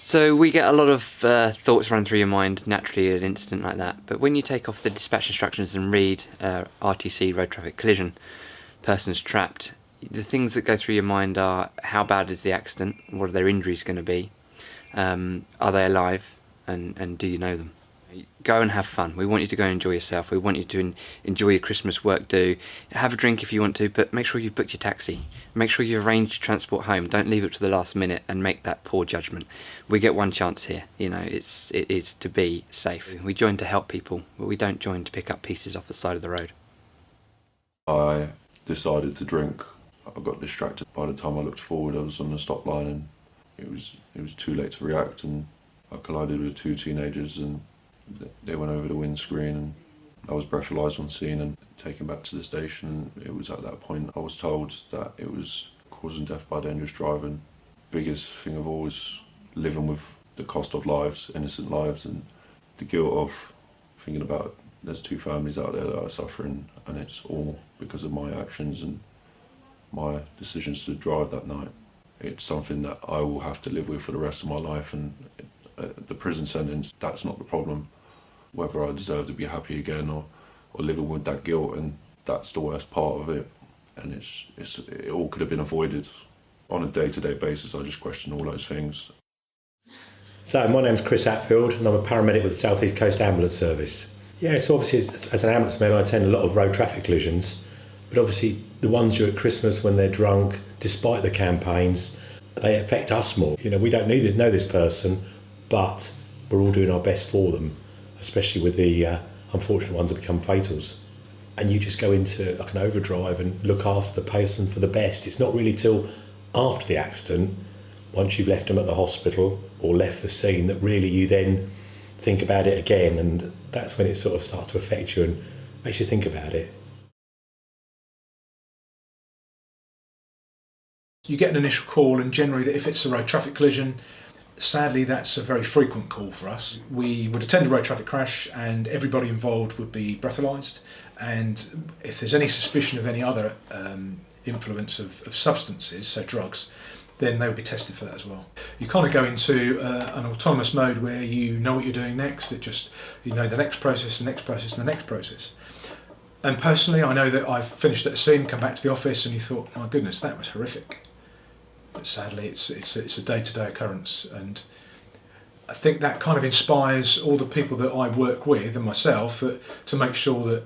So we get a lot of thoughts run through your mind naturally at an incident like that, but when you take off the dispatch instructions and read RTC, road traffic collision, persons trapped, the things that go through your mind are how bad is the accident, what are their injuries going to be, are they alive, and do you know them? Go and have fun. We want you to go and enjoy yourself. We want you to enjoy your Christmas work do. Have a drink if you want to, but make sure you've booked your taxi. Make sure you've arranged your transport home. Don't leave it to the last minute and make that poor judgment. We get one chance here. You know, it is to be safe. We join to help people, but we don't join to pick up pieces off the side of the road. I decided to drink. I got distracted. By the time I looked forward, I was on the stop line, and it was too late to react, and I collided with two teenagers, and they went over the windscreen, and I was breathalyzed on scene and taken back to the station. It was at that point I was told that it was causing death by dangerous driving. Biggest thing of all is living with the cost of lives, innocent lives, and the guilt of thinking about there's two families out there that are suffering, and it's all because of my actions and my decisions to drive that night. It's something that I will have to live with for the rest of my life, and the prison sentence, that's not the problem. Whether I deserve to be happy again or living with that guilt, and that's the worst part of it. And it all could have been avoided. On a day-to-day basis, I just question all those things. So my name's Chris Atfield, and I'm a paramedic with the South East Coast Ambulance Service. Yeah, so obviously as an ambulance man I attend a lot of road traffic collisions, but obviously the ones due at Christmas when they're drunk, despite the campaigns, they affect us more. You know, we don't know this person, but we're all doing our best for them, especially with the unfortunate ones that become fatals. And you just go into like an overdrive and look after the person for the best. It's not really till after the accident, once you've left them at the hospital or left the scene, that really you then think about it again, and that's when it sort of starts to affect you and makes you think about it. You get an initial call, and generally if it's a road traffic collision, sadly that's a very frequent call for us. We would attend a road traffic crash and everybody involved would be breathalyzed, and if there's any suspicion of any other influence of substances, so drugs, then they would be tested for that as well. You kind of go into an autonomous mode where you know what you're doing next. It just, you know the next process, the next process, and the next process. And personally, I know that I've finished at a scene, come back to the office, and you thought, my goodness, that was horrific. But sadly, it's a day-to-day occurrence, and I think that kind of inspires all the people that I work with and myself to make sure that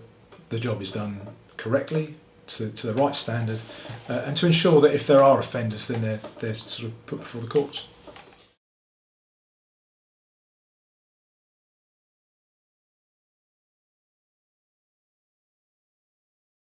the job is done correctly, to the right standard, and to ensure that if there are offenders, then they're sort of put before the courts.